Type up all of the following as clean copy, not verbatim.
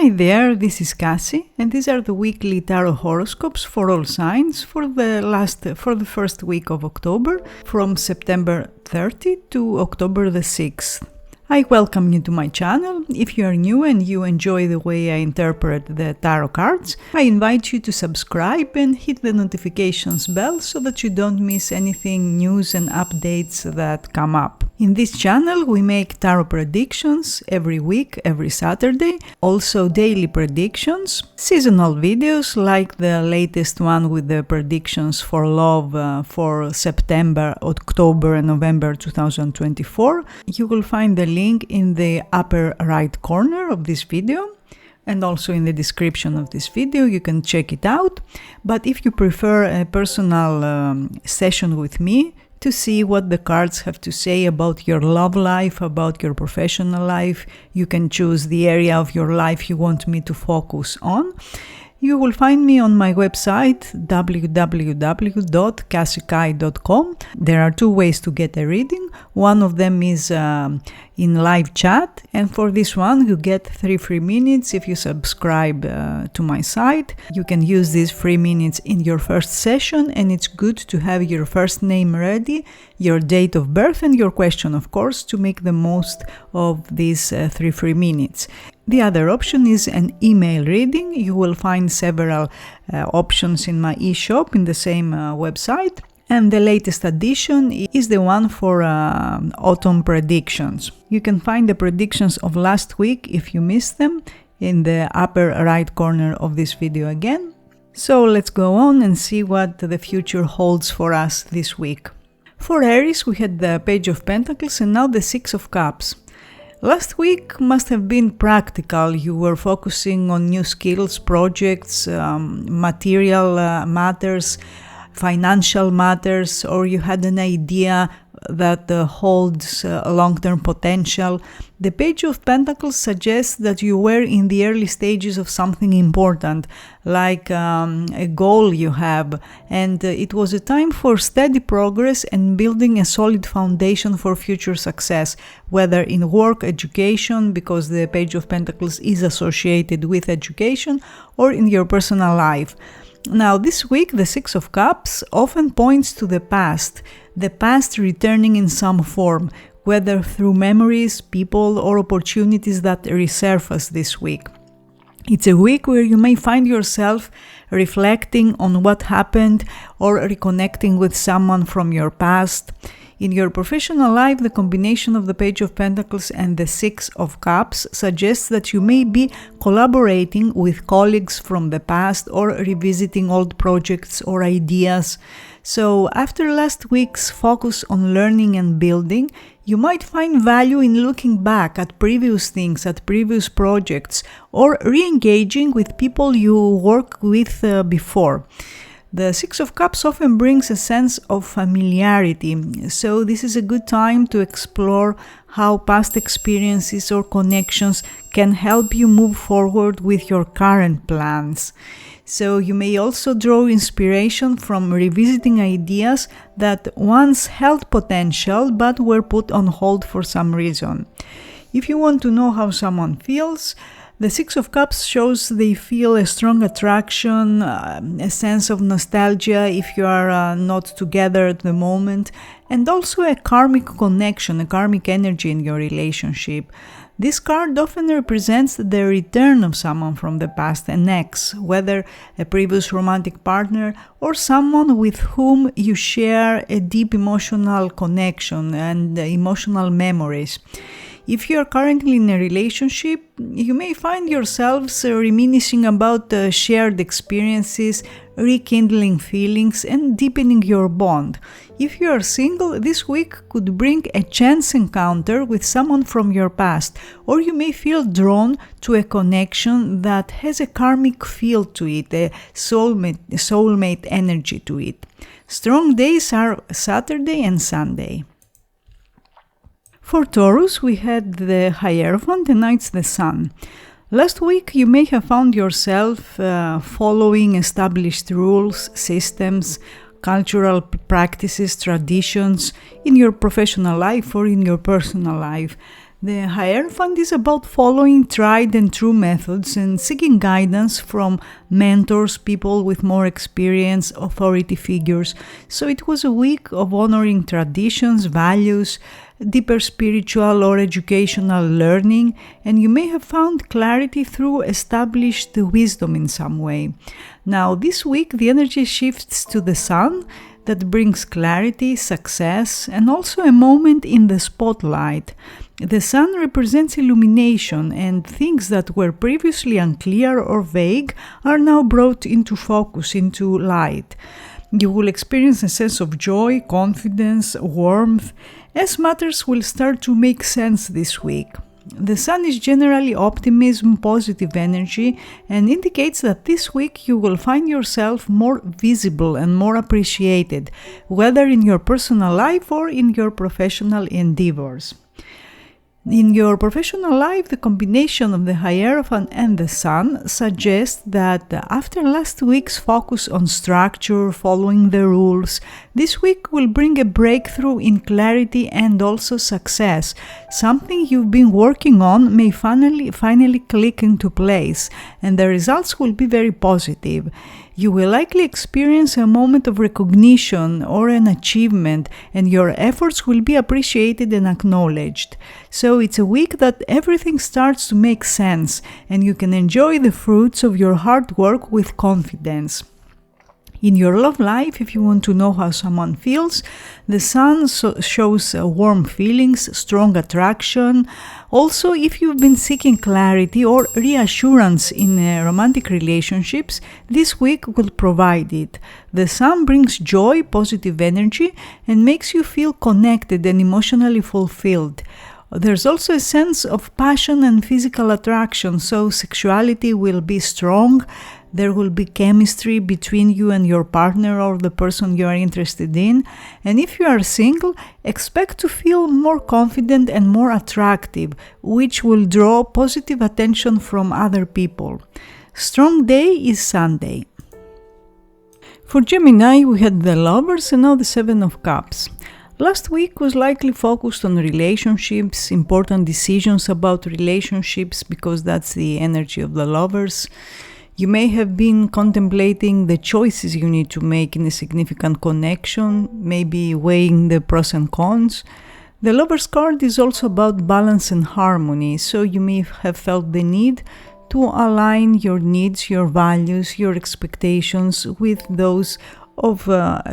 Hi there, this is Kassie, and these are the weekly tarot horoscopes for all signs for the first week of October, from September 30 to October the 6th. I welcome you to my channel. If you are new and you enjoy the way I interpret the tarot cards, I invite you to subscribe and hit the notifications bell so that you don't miss anything, news and updates that come up. In this channel, we make tarot predictions every week, every Saturday, also daily predictions, seasonal videos like the latest one with the predictions for love for September, October and November 2024. You will find the link in the upper right corner of this video and also in the description of this video. You can check it out. But if you prefer a personal session with me, to see what the cards have to say about your love life, about your professional life, you can choose the area of your life you want me to focus on. You will find me on my website www.kassiekai.com. There are two ways to get a reading. One of them is in live chat, and for this one you get 3 free minutes if you subscribe to my site. You can use these 3 minutes in your first session, and it's good to have your first name ready, your date of birth and your question, of course, to make the most of these 3 free minutes. The other option is an email reading. You will find several options in my e-shop in the same website. And the latest addition is the one for autumn predictions. You can find the predictions of last week if you missed them in the upper right corner of this video again. So let's go on and see what the future holds for us this week. For Aries, we had the Page of Pentacles and now the Six of Cups. Last week must have been practical. You were focusing on new skills, projects, material matters, financial matters, or you had an idea that holds long-term potential. The Page of Pentacles suggests that you were in the early stages of something important, like a goal you have, and it was a time for steady progress and building a solid foundation for future success, whether in work, education, because the Page of Pentacles is associated with education, or in your personal life. Now, this week, the Six of Cups often points to the past returning in some form, whether through memories, people, or opportunities that resurface this week. It's a week where you may find yourself reflecting on what happened or reconnecting with someone from your past. In your professional life, the combination of the Page of Pentacles and the Six of Cups suggests that you may be collaborating with colleagues from the past or revisiting old projects or ideas. So after last week's focus on learning and building, you might find value in looking back at previous things, at previous projects, or re-engaging with people you worked with before. The Six of Cups often brings a sense of familiarity, so this is a good time to explore how past experiences or connections can help you move forward with your current plans. So you may also draw inspiration from revisiting ideas that once held potential but were put on hold for some reason. If you want to know how someone feels, the Six of Cups shows they feel a strong attraction, a sense of nostalgia if you are not together at the moment, and also a karmic connection, a karmic energy in your relationship. This card often represents the return of someone from the past, an ex, whether a previous romantic partner or someone with whom you share a deep emotional connection and emotional memories. If you are currently in a relationship, you may find yourselves reminiscing about shared experiences, rekindling feelings, and deepening your bond. If you are single, this week could bring a chance encounter with someone from your past, or you may feel drawn to a connection that has a karmic feel to it, a soulmate energy to it. Strong days are Saturday and Sunday. For Taurus, we had the Hierophant and now it's the Sun. Last week, you may have found yourself following established rules, systems, cultural practices, traditions in your professional life or in your personal life. The Hierophant is about following tried and true methods and seeking guidance from mentors, people with more experience, authority figures. So it was a week of honoring traditions, values, deeper spiritual or educational learning, and you may have found clarity through established wisdom in some way. Now, this week the energy shifts to the Sun, that brings clarity, success, and also a moment in the spotlight. The Sun represents illumination, and things that were previously unclear or vague are now brought into focus, into light. You will experience a sense of joy, confidence, warmth, as matters will start to make sense this week. The Sun is generally optimism, positive energy, and indicates that this week you will find yourself more visible and more appreciated, whether in your personal life or in your professional endeavors. In your professional life, the combination of the Hierophant and the Sun suggests that after last week's focus on structure, following the rules, this week will bring a breakthrough in clarity and also success. Something you've been working on may finally click into place, and the results will be very positive. You will likely experience a moment of recognition or an achievement, and your efforts will be appreciated and acknowledged. So it's a week that everything starts to make sense, and you can enjoy the fruits of your hard work with confidence. In your love life, if you want to know how someone feels, the Sun shows warm feelings, strong attraction. Also, if you've been seeking clarity or reassurance in romantic relationships, this week will provide it. The Sun brings joy, positive energy, and makes you feel connected and emotionally fulfilled. There's also a sense of passion and physical attraction, so sexuality will be strong. There will be chemistry between you and your partner or the person you are interested in. And if you are single, expect to feel more confident and more attractive, which will draw positive attention from other people. Strong day is Sunday. For Gemini, we had the Lovers and now the Seven of Cups. Last week was likely focused on relationships, important decisions about relationships, because that's the energy of the Lovers. You may have been contemplating the choices you need to make in a significant connection, maybe weighing the pros and cons. The Lover's card is also about balance and harmony, so you may have felt the need to align your needs, your values, your expectations with those of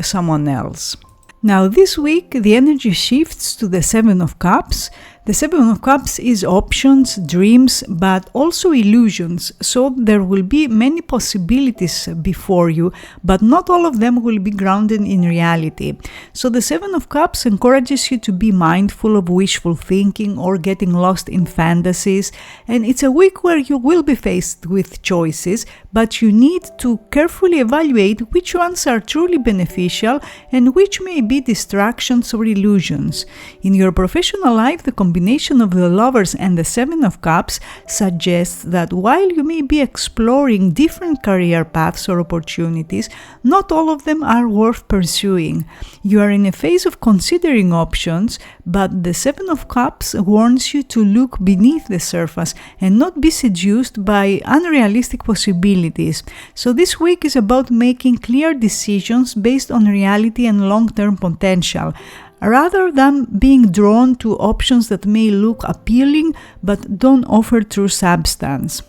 someone else. Now this week the energy shifts to the Seven of Cups. The Seven of Cups is options, dreams, but also illusions. So there will be many possibilities before you, but not all of them will be grounded in reality. So the Seven of Cups encourages you to be mindful of wishful thinking or getting lost in fantasies. And it's a week where you will be faced with choices, but you need to carefully evaluate which ones are truly beneficial and which may be distractions or illusions. In your professional life, the combination of the Lovers and the Seven of Cups suggests that while you may be exploring different career paths or opportunities, not all of them are worth pursuing. You are in a phase of considering options, but the Seven of Cups warns you to look beneath the surface and not be seduced by unrealistic possibilities. So this week is about making clear decisions based on reality and long-term potential, rather than being drawn to options that may look appealing but don't offer true substance.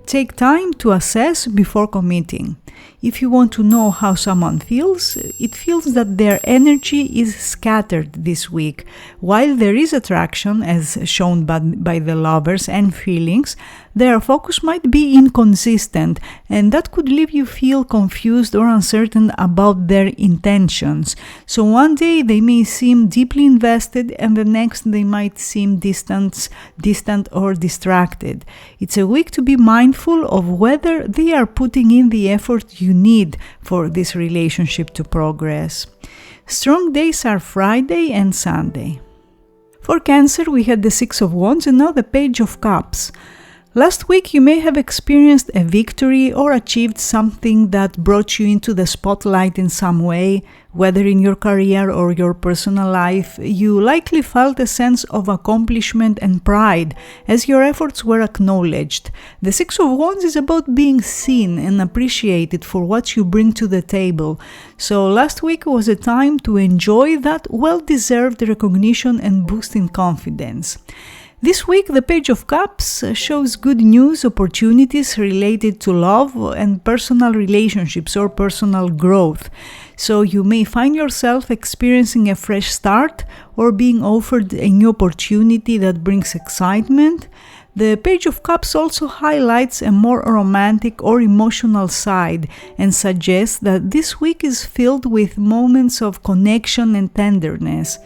Take time to assess before committing. If you want to know how someone feels, it feels that their energy is scattered this week. While there is attraction, as shown by the Lovers, and feelings, their focus might be inconsistent, and that could leave you feel confused or uncertain about their intentions. So one day they may seem deeply invested, and the next they might seem distant or distracted. It's a week to be mindful of whether they are putting in the effort you need for this relationship to progress. Strong days are Friday and Sunday. For Cancer, we had the Six of Wands and now the Page of Cups. Last week you may have experienced a victory or achieved something that brought you into the spotlight in some way, whether in your career or your personal life. You likely felt a sense of accomplishment and pride as your efforts were acknowledged. The Six of Wands is about being seen and appreciated for what you bring to the table. So last week was a time to enjoy that well-deserved recognition and boost in confidence. This week, the Page of Cups shows good news, opportunities related to love and personal relationships or personal growth. So you may find yourself experiencing a fresh start or being offered a new opportunity that brings excitement. The Page of Cups also highlights a more romantic or emotional side and suggests that this week is filled with moments of connection and tenderness.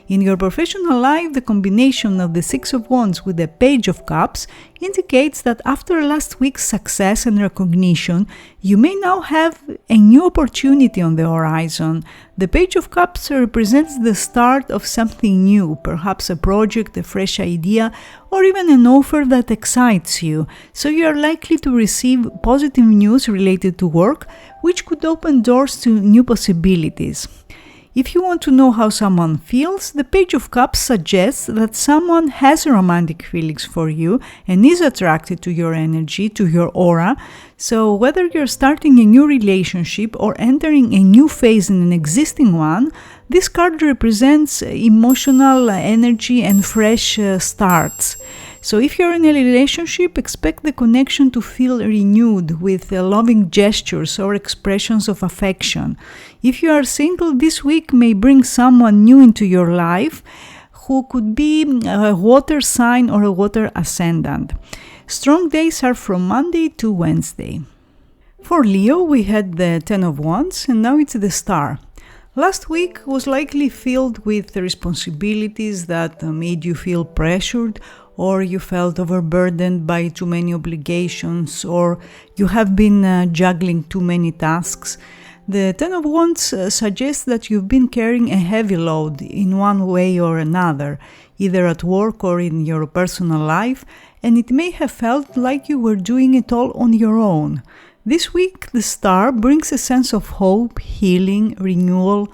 In your professional life, the combination of the Six of Wands with the Page of Cups indicates that after last week's success and recognition, you may now have a new opportunity on the horizon. The Page of Cups represents the start of something new, perhaps a project, a fresh idea, or even an offer that excites you. So you are likely to receive positive news related to work, which could open doors to new possibilities. If you want to know how someone feels, the Page of Cups suggests that someone has romantic feelings for you and is attracted to your energy, to your aura. So whether you're starting a new relationship or entering a new phase in an existing one, this card represents emotional energy and fresh starts. So if you're in a relationship, expect the connection to feel renewed with loving gestures or expressions of affection. If you are single, this week may bring someone new into your life who could be a water sign or a water ascendant. Strong days are from Monday to Wednesday. For Leo, we had the Ten of Wands and now it's the Star. Last week was likely filled with responsibilities that made you feel pressured, or you felt overburdened by too many obligations, or you have been juggling too many tasks. The Ten of Wands suggests that you've been carrying a heavy load in one way or another, either at work or in your personal life, and it may have felt like you were doing it all on your own. This week, the Star brings a sense of hope, healing, renewal.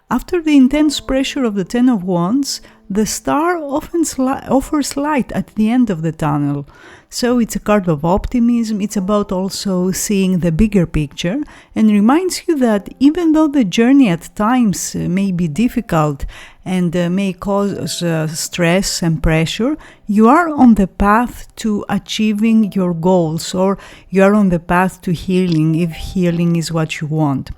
After the intense pressure of the Ten of Wands, the Star often offers light at the end of the tunnel. So it's a card of optimism. It's about also seeing the bigger picture and reminds you that even though the journey at times may be difficult and may cause stress and pressure, you are on the path to achieving your goals, or you are on the path to healing if healing is what you want.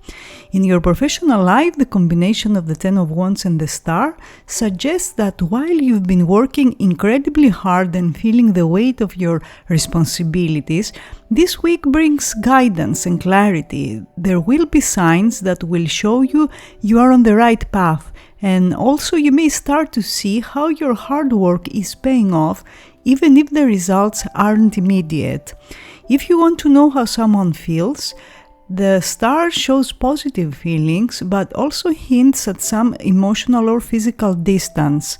In your professional life, the combination of the Ten of Wands and the Star suggests that while you've been working incredibly hard and feeling the weight of your responsibilities, this week brings guidance and clarity. There will be signs that will show you are on the right path, and also you may start to see how your hard work is paying off, even if the results aren't immediate. If you want to know how someone feels, the Star shows positive feelings, but also hints at some emotional or physical distance.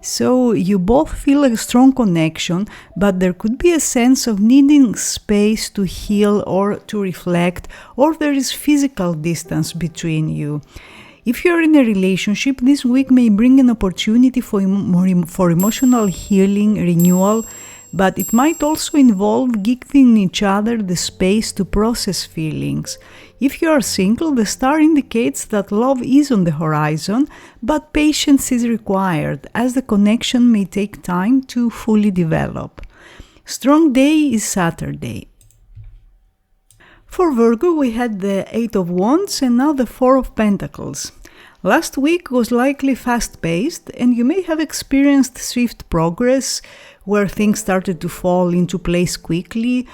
So you both feel a strong connection, but there could be a sense of needing space to heal or to reflect, or there is physical distance between you. If you're in a relationship, this week may bring an opportunity for emotional healing, renewal, but it might also involve giving each other the space to process feelings. If you are single, the Star indicates that love is on the horizon, but patience is required, as the connection may take time to fully develop. Strong day is Saturday. For Virgo, we had the Eight of Wands and now the Four of Pentacles. Last week was likely fast-paced, and you may have experienced swift progress where things started to fall into place quickly,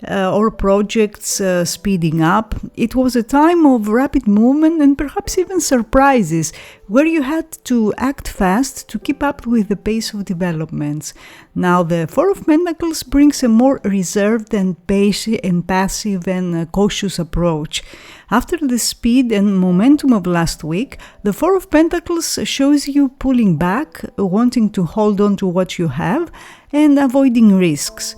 or projects speeding up. It was a time of rapid movement and perhaps even surprises, where you had to act fast to keep up with the pace of developments. Now, the Four of Pentacles brings a more reserved and passive and cautious approach. After the speed and momentum of last week, the Four of Pentacles shows you pulling back, wanting to hold on to what you have, and avoiding risks.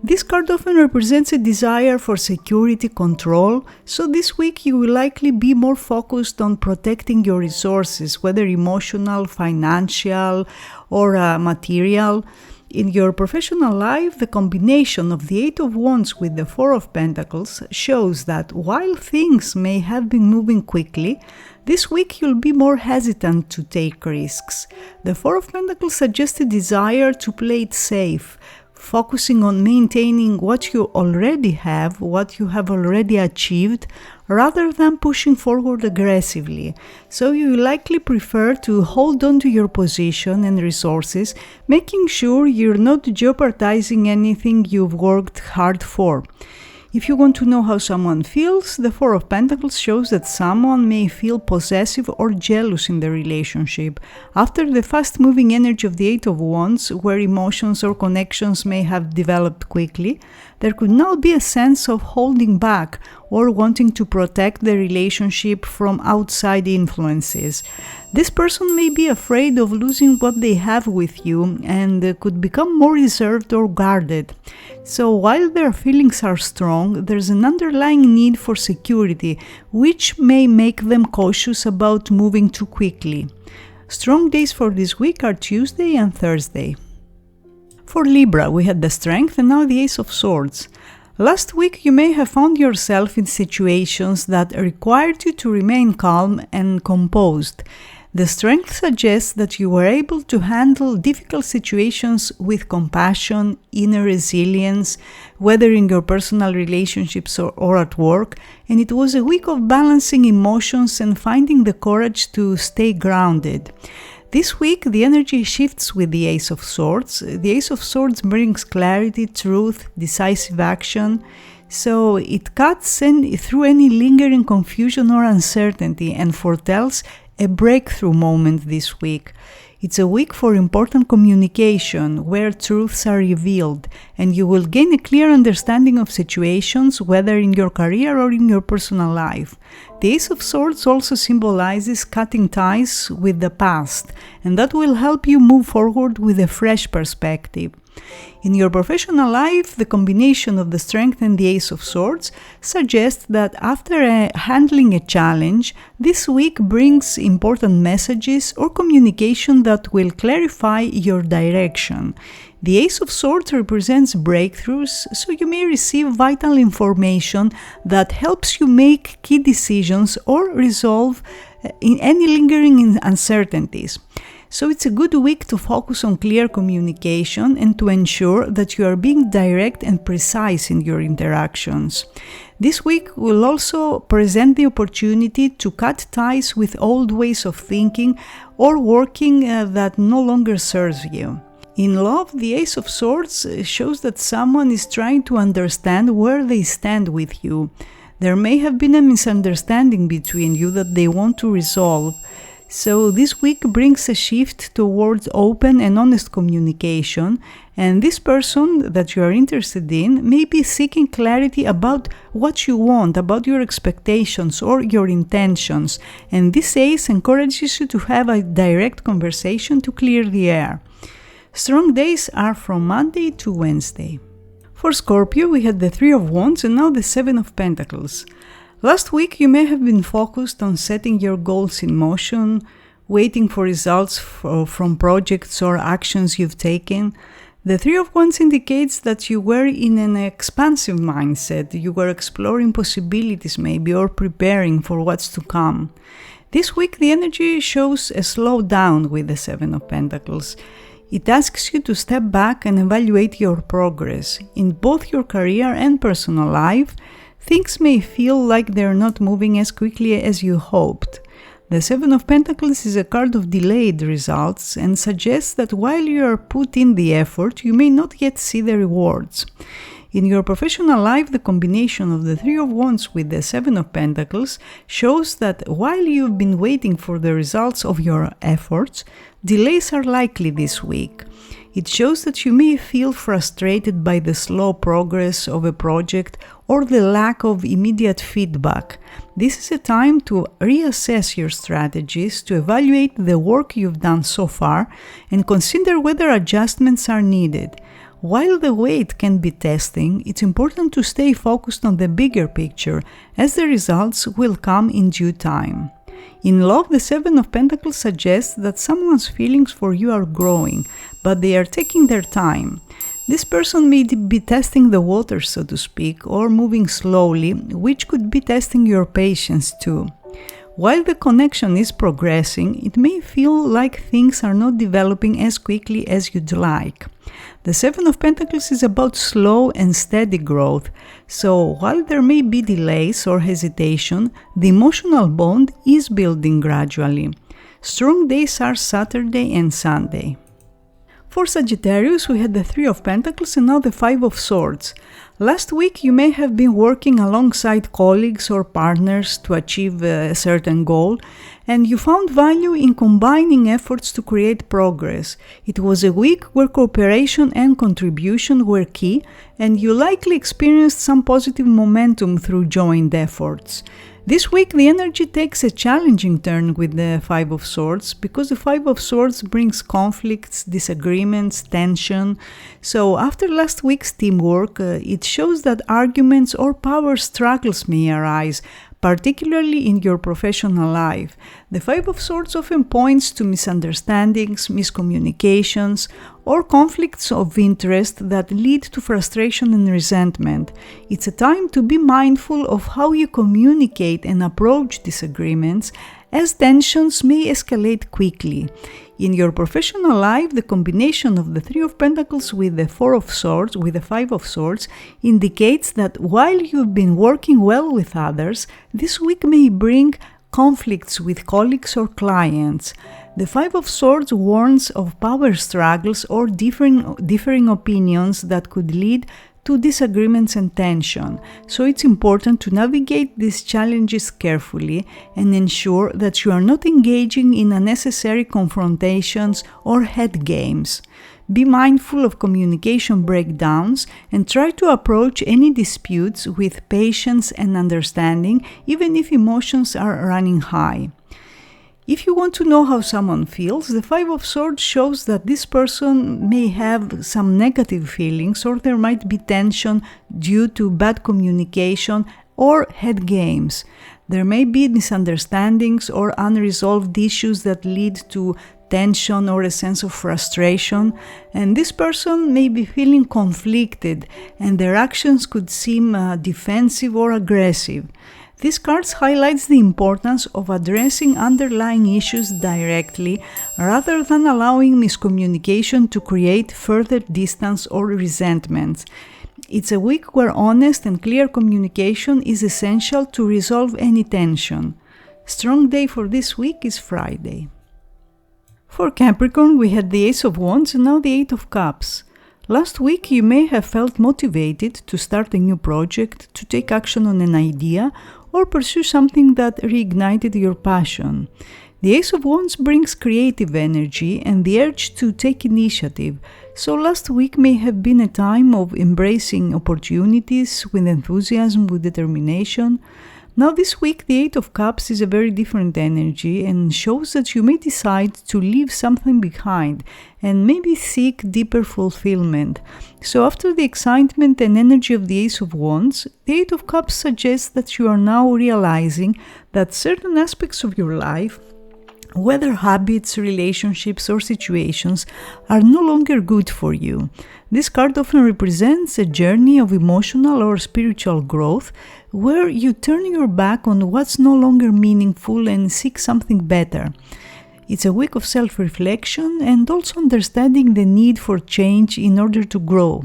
This card often represents a desire for security, control, so this week you will likely be more focused on protecting your resources, whether emotional, financial, or material. In your professional life, the combination of the Eight of Wands with the Four of Pentacles shows that while things may have been moving quickly, this week you'll be more hesitant to take risks. The Four of Pentacles suggests a desire to play it safe, focusing on maintaining what you already have, what you have already achieved, rather than pushing forward aggressively. So you likely prefer to hold on to your position and resources, making sure you're not jeopardizing anything you've worked hard for. If you want to know how someone feels, the Four of Pentacles shows that someone may feel possessive or jealous in the relationship. After the fast-moving energy of the Eight of Wands, where emotions or connections may have developed quickly, there could now be a sense of holding back or wanting to protect the relationship from outside influences. This person may be afraid of losing what they have with you and could become more reserved or guarded. So while their feelings are strong, there's an underlying need for security, which may make them cautious about moving too quickly. Strong days for this week are Tuesday and Thursday. For Libra, we had the Strength and now the Ace of Swords. Last week, you may have found yourself in situations that required you to remain calm and composed. The Strength suggests that you were able to handle difficult situations with compassion, inner resilience, whether in your personal relationships or at work, and it was a week of balancing emotions and finding the courage to stay grounded. This week, the energy shifts with the Ace of Swords. The Ace of Swords brings clarity, truth, decisive action. So it cuts through any lingering confusion or uncertainty and foretells a breakthrough moment this week. It's a week for important communication, where truths are revealed, and you will gain a clear understanding of situations, whether in your career or in your personal life. The Ace of Swords also symbolizes cutting ties with the past, and that will help you move forward with a fresh perspective. In your professional life, the combination of the Strength and the Ace of Swords suggests that after handling a challenge, this week brings important messages or communication that will clarify your direction. The Ace of Swords represents breakthroughs, so you may receive vital information that helps you make key decisions or resolve any lingering uncertainties. So it's a good week to focus on clear communication and to ensure that you are being direct and precise in your interactions. This week will also present the opportunity to cut ties with old ways of thinking or working that no longer serves you. In love, the Ace of Swords shows that someone is trying to understand where they stand with you. There may have been a misunderstanding between you that they want to resolve. So this week brings a shift towards open and honest communication, and this person that you are interested in may be seeking clarity about what you want, about your expectations or your intentions, and this ace encourages you to have a direct conversation to clear the air. Strong days are from Monday to Wednesday. For Scorpio, we had the Three of Wands and now the Seven of Pentacles. Last week, you may have been focused on setting your goals in motion, waiting for results from projects or actions you've taken. The Three of Wands indicates that you were in an expansive mindset. You were exploring possibilities maybe or preparing for what's to come. This week, the energy shows a slowdown with the Seven of Pentacles. It asks you to step back and evaluate your progress in both your career and personal life. Things may feel like they're not moving as quickly as you hoped. The Seven of Pentacles is a card of delayed results and suggests that while you are put in the effort, you may not yet see the rewards. In your professional life, the combination of the Three of Wands with the Seven of Pentacles shows that while you've been waiting for the results of your efforts, delays are likely this week. It shows that you may feel frustrated by the slow progress of a project or the lack of immediate feedback. This is a time to reassess your strategies, to evaluate the work you've done so far, and consider whether adjustments are needed. While the weight can be testing, it's important to stay focused on the bigger picture, as the results will come in due time. In love, the Seven of Pentacles suggests that someone's feelings for you are growing, but they are taking their time. This person may be testing the waters, so to speak, or moving slowly, which could be testing your patience too. While the connection is progressing, it may feel like things are not developing as quickly as you'd like. The Seven of Pentacles is about slow and steady growth, so while there may be delays or hesitation, the emotional bond is building gradually. Strong days are Saturday and Sunday. For Sagittarius, we had the Three of Pentacles and now the Five of Swords. Last week, you may have been working alongside colleagues or partners to achieve a certain goal, and you found value in combining efforts to create progress. It was a week where cooperation and contribution were key, and you likely experienced some positive momentum through joint efforts. This week, the energy takes a challenging turn with the Five of Swords, because the Five of Swords brings conflicts, disagreements, tension. So after last week's teamwork, it shows that arguments or power struggles may arise, particularly in your professional life. The Five of Swords often points to misunderstandings, miscommunications, or conflicts of interest that lead to frustration and resentment. It's a time to be mindful of how you communicate and approach disagreements, as tensions may escalate quickly. In your professional life, the combination of the Three of Pentacles with the Five of Swords indicates that while you've been working well with others, this week may bring conflicts with colleagues or clients. The Five of Swords warns of power struggles or differing opinions that could lead to disagreements and tension, so it's important to navigate these challenges carefully and ensure that you are not engaging in unnecessary confrontations or head games. Be mindful of communication breakdowns and try to approach any disputes with patience and understanding, even if emotions are running high. If you want to know how someone feels, the Five of Swords shows that this person may have some negative feelings, or there might be tension due to bad communication or head games. There may be misunderstandings or unresolved issues that lead to tension or a sense of frustration, and this person may be feeling conflicted and their actions could seem defensive or aggressive. This card highlights the importance of addressing underlying issues directly rather than allowing miscommunication to create further distance or resentments. It's a week where honest and clear communication is essential to resolve any tension. Strong day for this week is Friday. For Capricorn, we had the Ace of Wands and now the Eight of Cups. Last week, you may have felt motivated to start a new project, to take action on an idea, or pursue something that reignited your passion. The Ace of Wands brings creative energy and the urge to take initiative, so last week may have been a time of embracing opportunities with enthusiasm, with determination. Now this week, the Eight of Cups is a very different energy and shows that you may decide to leave something behind and maybe seek deeper fulfillment. So after the excitement and energy of the Ace of Wands, the Eight of Cups suggests that you are now realizing that certain aspects of your life, whether habits, relationships, or situations, are no longer good for you. This card often represents a journey of emotional or spiritual growth where you turn your back on what's no longer meaningful and seek something better. It's a week of self-reflection and also understanding the need for change in order to grow.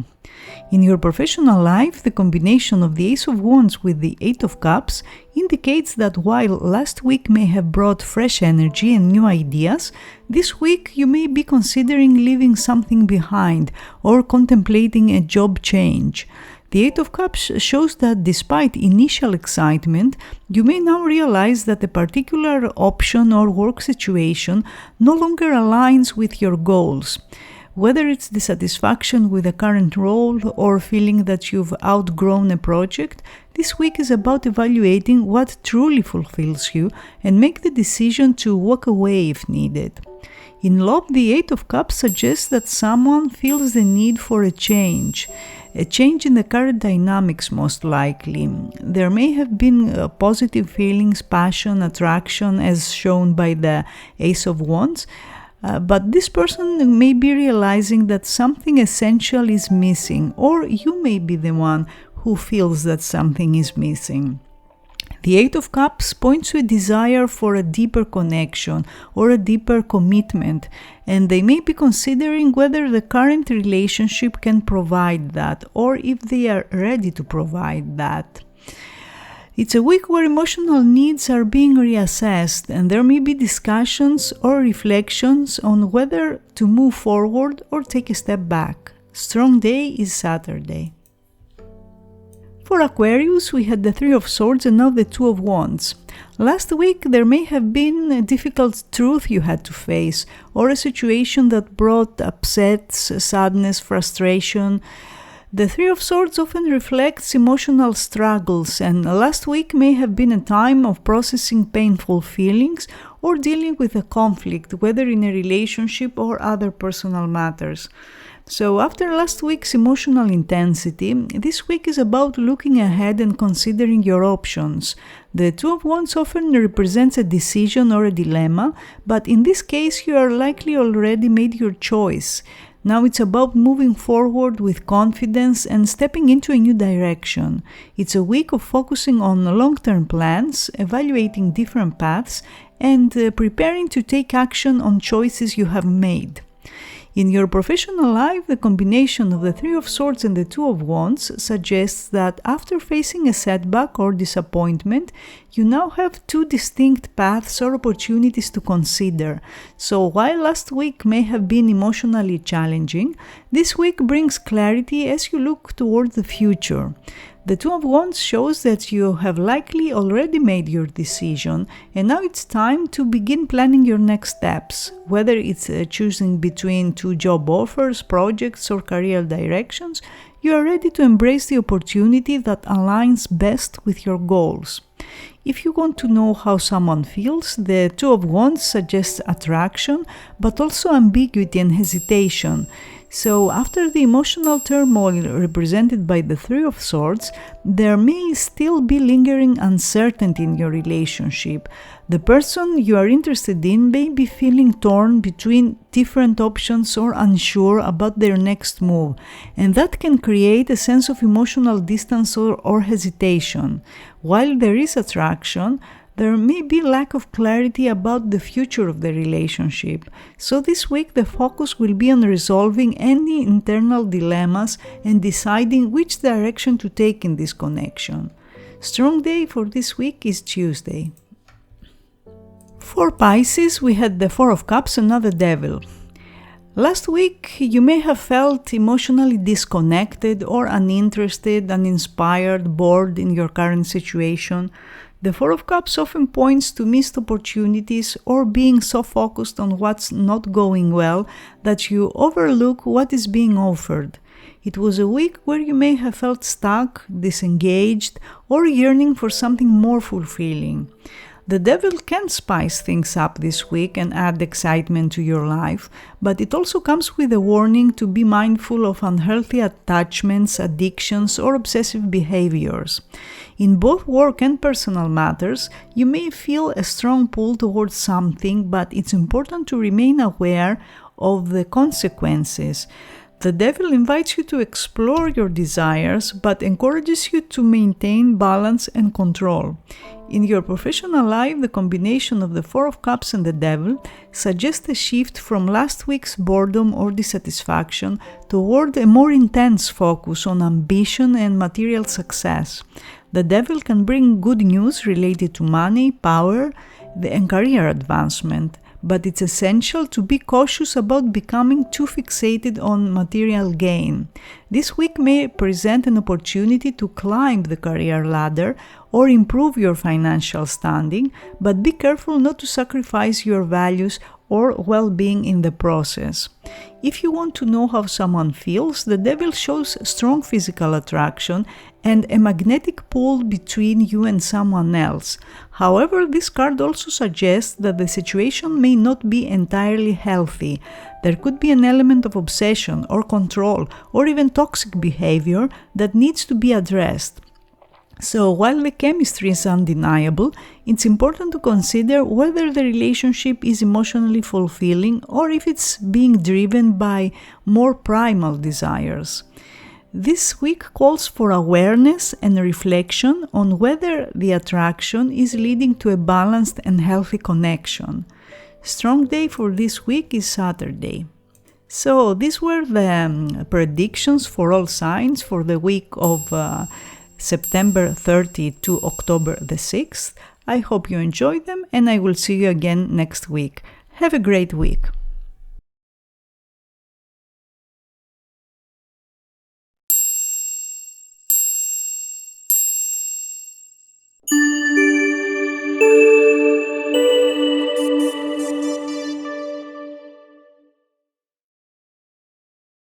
In your professional life, the combination of the Ace of Wands with the Eight of Cups indicates that while last week may have brought fresh energy and new ideas, this week you may be considering leaving something behind or contemplating a job change. The Eight of Cups shows that despite initial excitement, you may now realize that a particular option or work situation no longer aligns with your goals. Whether it's dissatisfaction with the current role or feeling that you've outgrown a project, this week is about evaluating what truly fulfills you and make the decision to walk away if needed. In love, the Eight of Cups suggests that someone feels the need for a change in the current dynamics most likely. There may have been positive feelings, passion, attraction as shown by the Ace of Wands, but this person may be realizing that something essential is missing, or you may be the one who feels that something is missing. The Eight of Cups points to a desire for a deeper connection or a deeper commitment, and they may be considering whether the current relationship can provide that, or if they are ready to provide that. It's a week where emotional needs are being reassessed, and there may be discussions or reflections on whether to move forward or take a step back. Strong day is Saturday. For Aquarius, we had the Three of Swords and now the Two of Wands. Last week there may have been a difficult truth you had to face, or a situation that brought upsets, sadness, frustration. The Three of Swords often reflects emotional struggles, and last week may have been a time of processing painful feelings or dealing with a conflict, whether in a relationship or other personal matters. So after last week's emotional intensity, this week is about looking ahead and considering your options. The Two of Wands often represents a decision or a dilemma, but in this case you are likely already made your choice. Now it's about moving forward with confidence and stepping into a new direction. It's a week of focusing on long-term plans, evaluating different paths, and preparing to take action on choices you have made. In your professional life, the combination of the Three of Swords and the Two of Wands suggests that after facing a setback or disappointment, you now have two distinct paths or opportunities to consider. So while last week may have been emotionally challenging, this week brings clarity as you look toward the future. The Two of Wands shows that you have likely already made your decision, and now it's time to begin planning your next steps. Whether it's choosing between two job offers, projects, or career directions, you are ready to embrace the opportunity that aligns best with your goals. If you want to know how someone feels, the Two of Wands suggests attraction, but also ambiguity and hesitation. So after the emotional turmoil represented by the Three of Swords, there may still be lingering uncertainty in your relationship. The person you are interested in may be feeling torn between different options or unsure about their next move, and that can create a sense of emotional distance or hesitation. While there is attraction, there may be lack of clarity about the future of the relationship. So this week the focus will be on resolving any internal dilemmas and deciding which direction to take in this connection. Strong day for this week is Tuesday. For Pisces, we had the Four of Cups and now the Devil. Last week, you may have felt emotionally disconnected or uninterested, uninspired, bored in your current situation. The Four of Cups often points to missed opportunities or being so focused on what's not going well that you overlook what is being offered. It was a week where you may have felt stuck, disengaged, or yearning for something more fulfilling. The Devil can spice things up this week and add excitement to your life, but it also comes with a warning to be mindful of unhealthy attachments, addictions, or obsessive behaviors. In both work and personal matters, you may feel a strong pull towards something, but it's important to remain aware of the consequences. The Devil invites you to explore your desires, but encourages you to maintain balance and control. In your professional life, the combination of the Four of Cups and the Devil suggests a shift from last week's boredom or dissatisfaction toward a more intense focus on ambition and material success. The Devil can bring good news related to money, power, and career advancement, but it's essential to be cautious about becoming too fixated on material gain. This week may present an opportunity to climb the career ladder or improve your financial standing, but be careful not to sacrifice your values or well-being in the process. If you want to know how someone feels, the Devil shows strong physical attraction and a magnetic pull between you and someone else. However, this card also suggests that the situation may not be entirely healthy. There could be an element of obsession or control or even toxic behavior that needs to be addressed. So, while the chemistry is undeniable, it's important to consider whether the relationship is emotionally fulfilling or if it's being driven by more primal desires. This week calls for awareness and reflection on whether the attraction is leading to a balanced and healthy connection. Strong day for this week is Saturday. So, these were the predictions for all signs for the week of September 30 to October the 6th. I hope you enjoyed them and I will see you again next week. Have a great week.